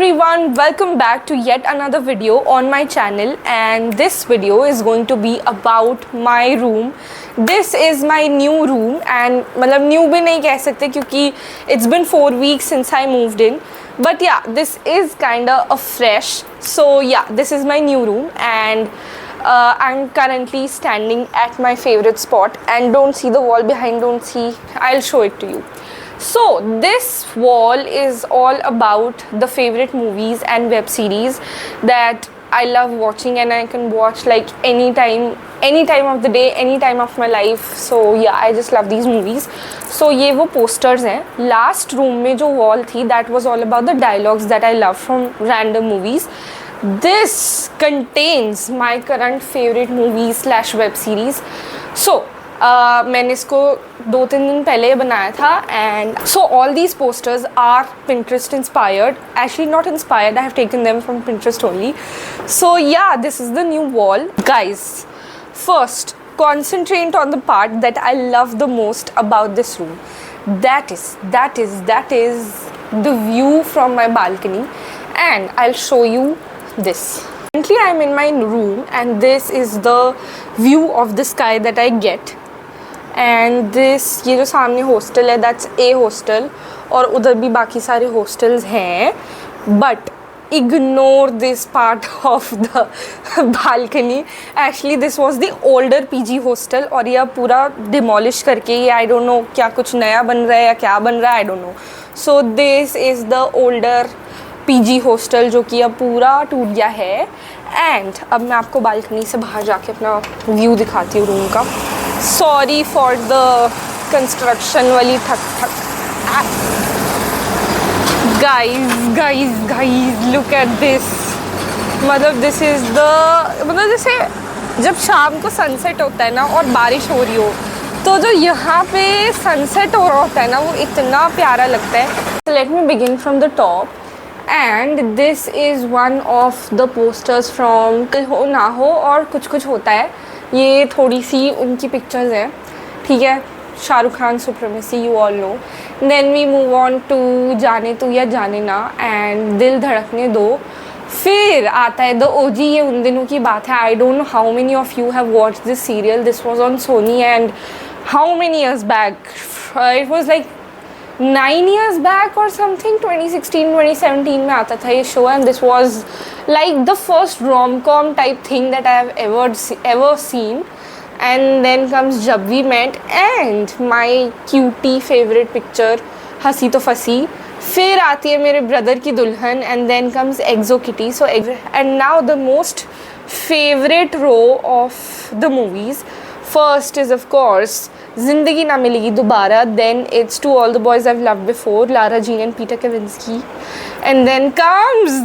everyone, welcome back to yet another video on my channel, and this video is going to be about my room. This is my new room and मतलब new भी नहीं कह सकते क्योंकि it's been 4 weeks since I moved in, but yeah, this is kinda a fresh. So yeah, this is my new room and I'm currently standing at my favorite spot, and don't see the wall behind, don't see, I'll show it to you. So this wall is all about the favorite movies and web series that I love watching, and I can watch like any time of the day, any time of my life. So yeah, I just love these movies. So ये वो posters हैं. Last room में जो wall थी, that was all about the dialogues that I love from random movies. This contains my current favorite movies / web series. So मैंने इसको 2-3 दिन पहले बनाया था, and so all these posters are Pinterest inspired. Actually not inspired, I have taken them from Pinterest only. So yeah, this is the new wall. Guys, first concentrate on the part that I love the most about this room. That is the view from my balcony, and I'll show you this. Currently I'm in my room and this is the view of the sky that I get. And this ये जो सामने hostel है that's a hostel, और उधर भी बाकी सारे hostels हैं, but ignore this part of the balcony. Actually this was the older PG hostel, और यह पूरा डिमोलिश करके ये आई डोंट नो क्या कुछ नया बन रहा है या क्या बन रहा है, आई don't no. So this is the older PG hostel जो कि अब पूरा टूट गया है. एंड अब मैं आपको बालकनी से बाहर जाके अपना व्यू दिखाती हूँ रूम का. सॉरी फॉर द कंस्ट्रक्शन वाली ठक गाइज लुक एट दिस. मतलब दिस इज़ द, मतलब जैसे जब शाम को सनसेट होता है ना और बारिश हो रही हो, तो जो यहाँ पे सनसेट हो रहा होता है ना, वो इतना प्यारा लगता है. Let me begin from the top. And this is one of the posters from कल हो ना हो और कुछ कुछ होता है. ये थोड़ी सी उनकी पिक्चर्स हैं, ठीक है. Shahrukh Khan supremacy, you all know. Then we move on to Jaane Tu या जाने ना एंड दिल धड़कने दो. फिर आता है द ओजी. ये उन दिनों की बात है. आई don't know how many of you have watched this serial. This was on Sony and how many years back, it was like 9 years back or something. 2016-2017 में आता था ये show, and this was like the first rom-com type thing that I have ever seen. And then comes Jab We Met and my cutie favorite picture हंसी तो फंसी. फिर आती है मेरे ब्रदर की दुल्हन, and then comes Exo Kitty. So and now the most favorite row of the movies. First is of course Zindagi Na Milegi Dobara. Then it's To All the Boys I've Loved Before, Lara Jean and Peter Kavinsky. And then comes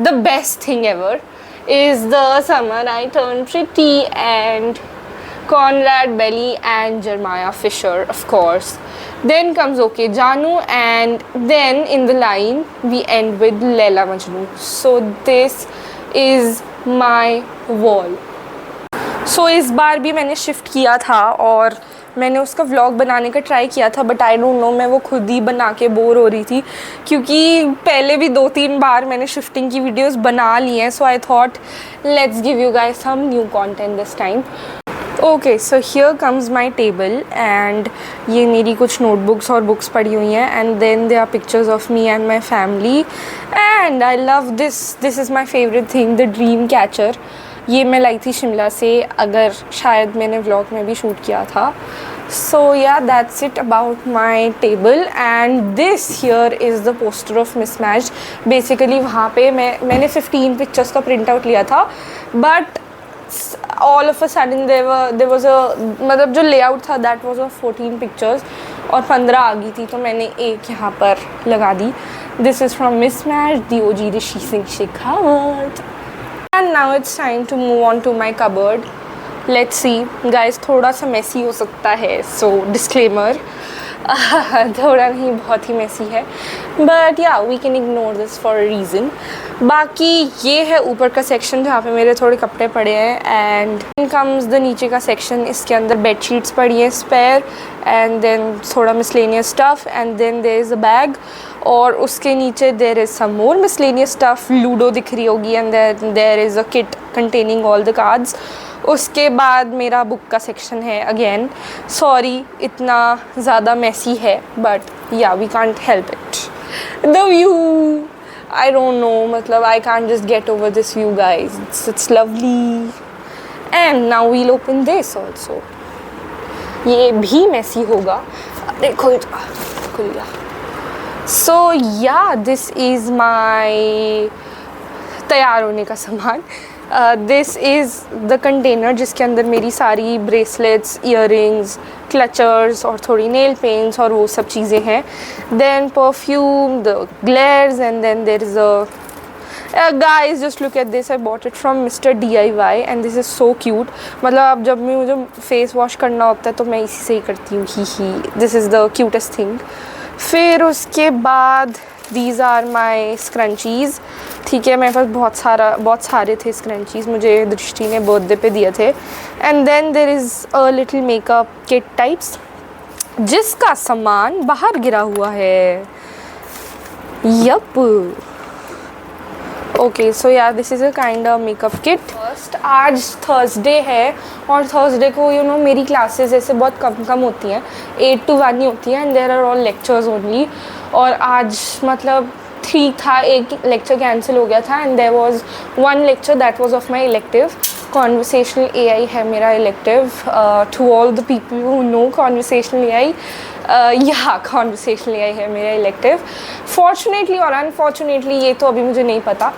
the best thing ever is The Summer I Turned Pretty and Conrad Belly and Jeremiah Fisher, of course. Then comes Okay Janu, and then in the line we end with Laila Majnun. So this is my wall. सो इस बार भी मैंने shift किया था और मैंने उसका vlog बनाने का ट्राई किया था, बट आई डोंट नो, मैं वो खुद ही बना के बोर हो रही थी क्योंकि पहले भी 2-3 बार मैंने शिफ्टिंग की वीडियोस बना ली हैं. So I thought let's give you guys some new content this time. Okay, so here comes my table, and ये मेरी कुछ नोटबुक्स और बुक्स पड़ी हुई हैं, and then there are pictures of me and my family. And I love this is my favourite thing, the dream catcher. ये मैं लाई थी शिमला से, अगर शायद मैंने व्लॉग में भी शूट किया था. सो या that's it about my table. And this here is the poster of mismatched. Basically वहाँ पे मैंने 15 पिक्चर्स का प्रिंट आउट लिया था, but all of a sudden there was a, मतलब जो लेआउट था दैट वाज ऑफ 14 पिक्चर्स और 15 आ गई थी, तो मैंने एक यहाँ पर लगा दी. This is from Mismatched, the OG Rishi Singh Shekhawat. And now it's time to move on to my cupboard. Let's see, guys, थोड़ा सा messy हो सकता है, so disclaimer. थोड़ा नहीं, बहुत ही मैसी है, but yeah we can ignore this for a reason. बाकी ये है ऊपर का सेक्शन जहाँ पे मेरे थोड़े कपड़े पड़े हैं, एंड कम्स द नीचे का सेक्शन। इसके अंदर बेड शीट्स पड़ी हैं स्पेयर, एंड देन थोड़ा miscellaneous stuff, and then there is a bag, और उसके नीचे there is some more miscellaneous stuff. Ludo दिख रही होगी, and there is a kit containing all the cards. उसके बाद मेरा बुक का सेक्शन है अगेन। सॉरी इतना ज़्यादा मैसी है, but yeah we can't help it. The view, I don't know, मतलब I can't just get over this view guys, it's lovely. And now we'll open this also, ये भी मैसी होगा, देखो ये खुल गया। सो या दिस इज़ माई तैयार होने का सामान। दिस इज़ द कंटेनर जिसके अंदर मेरी सारी ब्रेसलेट्स, ईयरिंग्स, क्लचर्स और थोड़ी नेल पेंट्स और वो सब चीज़ें हैं। Then perfume, the glares, and then there is a guys just look at this, I bought it from Mr. DIY and this is so cute। मतलब अब जब भी मुझे फेस वॉश करना होता है तो मैं इसी से ही करती हूँ, ही this is the cutest thing. फिर उसके बाद दीज आर माई स्क्रंचीज़। ठीक है, मेरे पास बहुत सारे थे स्क्रंचीज़, मुझे दृष्टि ने बर्थडे पे दिए थे। And then there is a little makeup kit types जिसका सामान बाहर गिरा हुआ है। यप, ओके, सो यार this is a kind of makeup kit. First, आज थर्सडे है और थर्सडे को यू नो मेरी क्लासेस ऐसे बहुत कम होती हैं, 8 to 1 ही होती हैं, and there are all lectures only. और आज मतलब ठीक था, एक लेक्चर कैंसिल हो गया था, and there was one lecture that was of my elective. Conversational AI है मेरा elective. To all the people who know conversational AI, yeah conversational AI है मेरा इलेक्टिव। फॉर्चुनेटली और अनफॉर्चुनेटली ये तो अभी मुझे नहीं पता।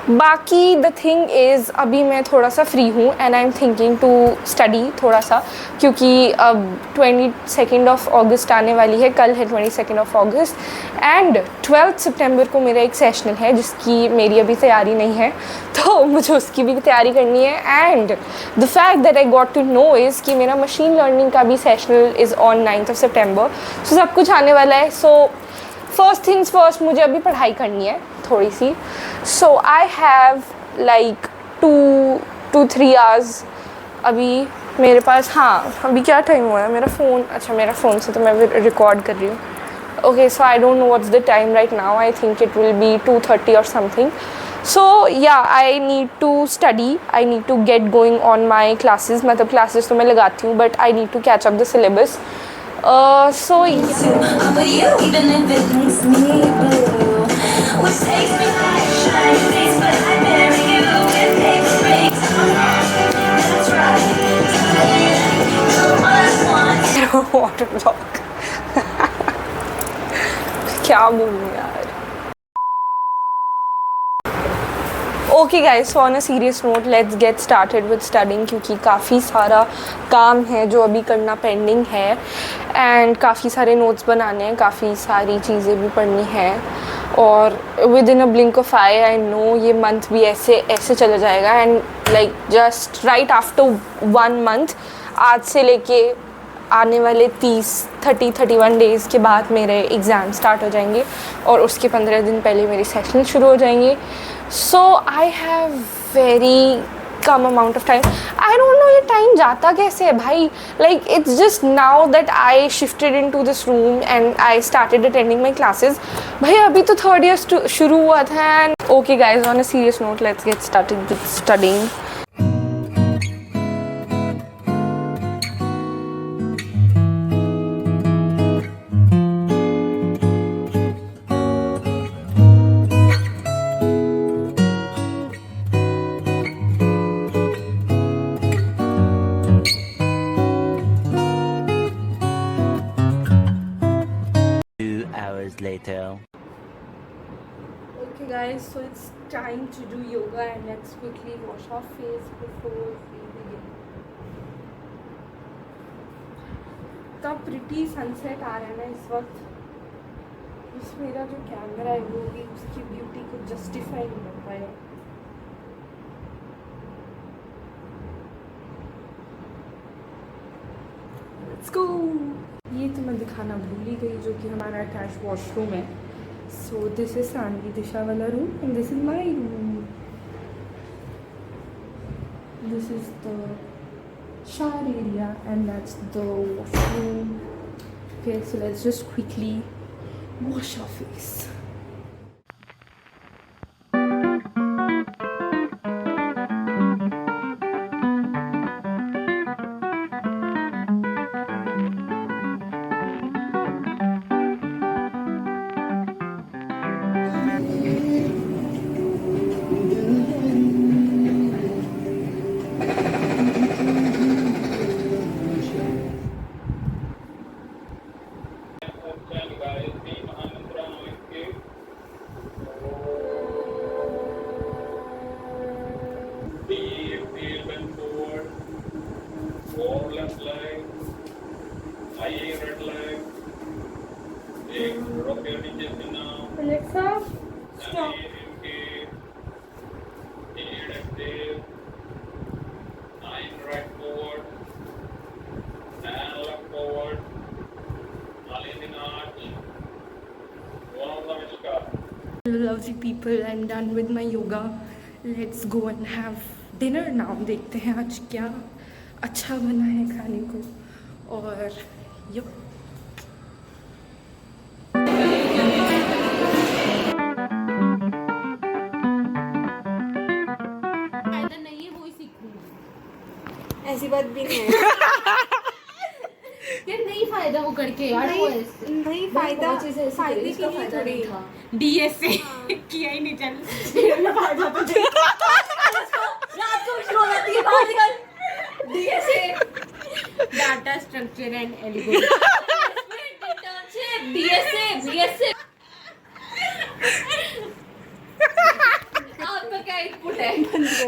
बाकी द थिंग इज़ अभी मैं थोड़ा सा फ्री हूँ and I am thinking to study थोड़ा सा, क्योंकि अब 22 ऑफ अगस्त आने वाली है, कल है 22 ऑफ अगस्त, एंड 12 सितंबर को मेरा एक सेशनल है जिसकी मेरी अभी तैयारी नहीं है, तो मुझे उसकी भी तैयारी करनी है। And the fact that I got to know is कि मेरा मशीन लर्निंग का भी sessional is on 9th of September, so सब कुछ आने वाला है। सो फर्स्ट थिंग्स फर्स्ट, मुझे अभी पढ़ाई करनी है थोड़ी सी। सो I have like 2 to 3 hours अभी मेरे पास। हाँ, अभी क्या टाइम हुआ है, मेरा फ़ोन, अच्छा मेरा फ़ोन से तो मैं रिकॉर्ड कर रही हूँ। Okay, so I don't know what's the time right now, I think it will be 2:30 और something. So yeah I need to study, I need to get going on my classes. मतलब classes तो मैं लगाती हूँ, but I need to catch up the syllabus. So but you even if it makes me blue, which takes me back, shiny face, but I marry you with paper rings. That's right. water block। क्या बोलूँ यार। Okay guys, so on a serious note let's get started with studying, क्योंकि काफ़ी सारा काम है जो अभी करना पेंडिंग है, एंड काफ़ी सारे नोट्स बनाने हैं, काफ़ी सारी चीज़ें भी पढ़नी हैं, और with in a blink of I know ये मंथ भी ऐसे चला जाएगा, and like just right after 1 month, आज से लेके आने वाले 31 डेज़ के बाद मेरे एग्ज़ाम स्टार्ट हो जाएंगे, और उसके 15 दिन पहले मेरी सेशन शुरू हो जाएंगे। सो आई हैव वेरी कम amount of time. I don't know ये टाइम जाता कैसे है भाई, like it's just now that I shifted in to this room and I started attending my classes. भाई अभी तो 3rd year शुरू हुआ था। And okay guys, on a serious note let's get started with studying. Later. Okay guys, so it's time to do yoga and let's quickly wash our face before we begin. इतना pretty sunset आ रहा है ना इस वक्त, उस मेरा जो camera है वो भी उसकी ब्यूटी को जस्टिफाई नहीं कर पाया। Let's go. ये तो मैं दिखाना भूल ही गई, जो कि हमारा अटैच वॉशरूम है. सो दिस इज सानवी दिशा वाला room and this is my room. This is the shower area and that's the washroom. Okay, so let's just quickly wash our face. Deep bend forward, four left leg, high right leg, एक drop your नीचे से now, Alexa, stop, inhale, exhale, 9 right forward, and left forward, Aligned arch, one namaskar. lovely people, I'm done with my yoga. Let's go and have dinner now. देखते हैं आज क्या अच्छा बना है खाने को. और यो फायदा नहीं है वो ही सीखूंगी. ऐसी बात भी नहीं है. यार नहीं फायदा वो करके यार वो ऐसे- नहीं फायदा बहुत चीज़ें ऐसी फायदे करी, के इसका लिए फायदा थोड़ी नहीं था. डीएसए किया ही नहीं चल. रात को शुरू हो जाती है बाहर निकल. Data structure and algorithm DSA आपका क्या इनपुट है?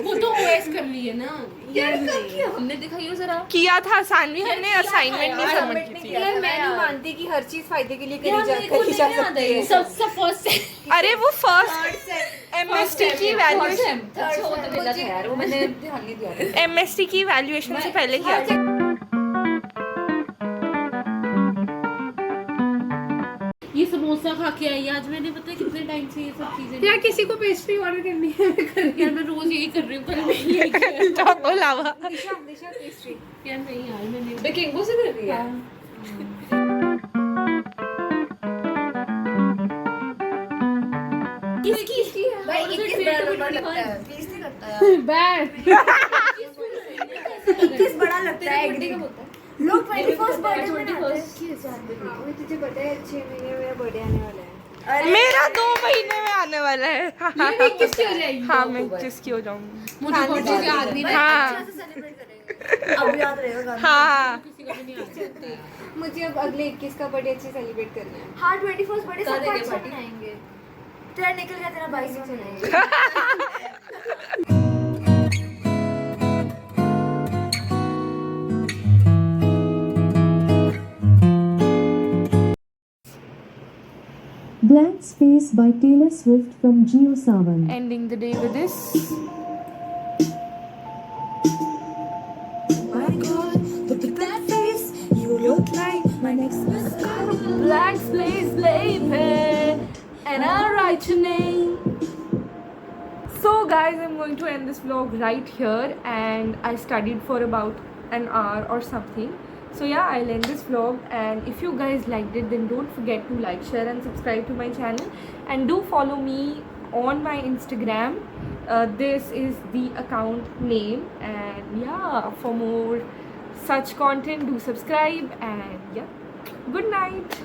वो तो ओएस कर ली है ना. यार कब किया हमने, दिखाइए जरा. किया था सानवी, हमने असाइनमेंट नहीं यार, सबमिट की थी. यार मैं नहीं मानती कि हर चीज फायदे के लिए करी जा सकती है. सबसे फर्स्ट अरे वो फर्स्ट एमएसटी की वैल्यूएशन, अच्छा वो तो मिला था यार, वो मैंने ध्यान नहीं दिया. एमएसटी की वैल्यूएशन से पहले किया था. ये समोसा खा के आई आज मैंने, पता है कितने टाइम से ये सब चीजें. यार किसी को पेस्ट्री ऑर्डर करनी है, मैं कर रही यार मैं रोज यही कर रही हूँ, कल मैं यही कर रही हूँ. चॉको लावा. दिशा दिशा पेस्ट्री. हूँ. यार नहीं यार मैंने बेकिंग से कर रही है. भाई 21 बड़ा नंबर लगता है. 20 नहीं लगता यार. बैड 21 बड़ा लगता है. एग्री लोग 21st बर्थडे मनाते हैं. हाँ, तुझे पता है 6 महीने में मेरा बर्थडे आने वाला है. अरे मेरा 2 महीने में आने वाला है. ये किसकी हो जाएगी? हाँ मैं किसकी हो जाऊंगी. मुझे बर्थडे याद नहीं रहा. हाँ अच्छे से सेलिब्रेट करेंगे. अब याद रहेगा. हाँ किसी का भी नहीं याद. मुझे अब अगले 21 का बर्थडे अच्छे सेलिब्रेट करना है. हाँ 21st बर्थडे सब अच्छा मनाएंगे. तेरा निकल गया, तेरा 22 में मनाएंगे. Blank Space by Taylor Swift from Geo Sawan. ending the day with this. My God, with the black face, you look like my next mascara. Black space, baby, and I'll write your name. So guys, I'm going to end this vlog right here, and I studied for about an hour or something. So yeah, I'll end this vlog, and if you guys liked it, then don't forget to like, share and subscribe to my channel, and do follow me on my Instagram. This is the account name, and yeah, for more such content, do subscribe, and yeah, good night.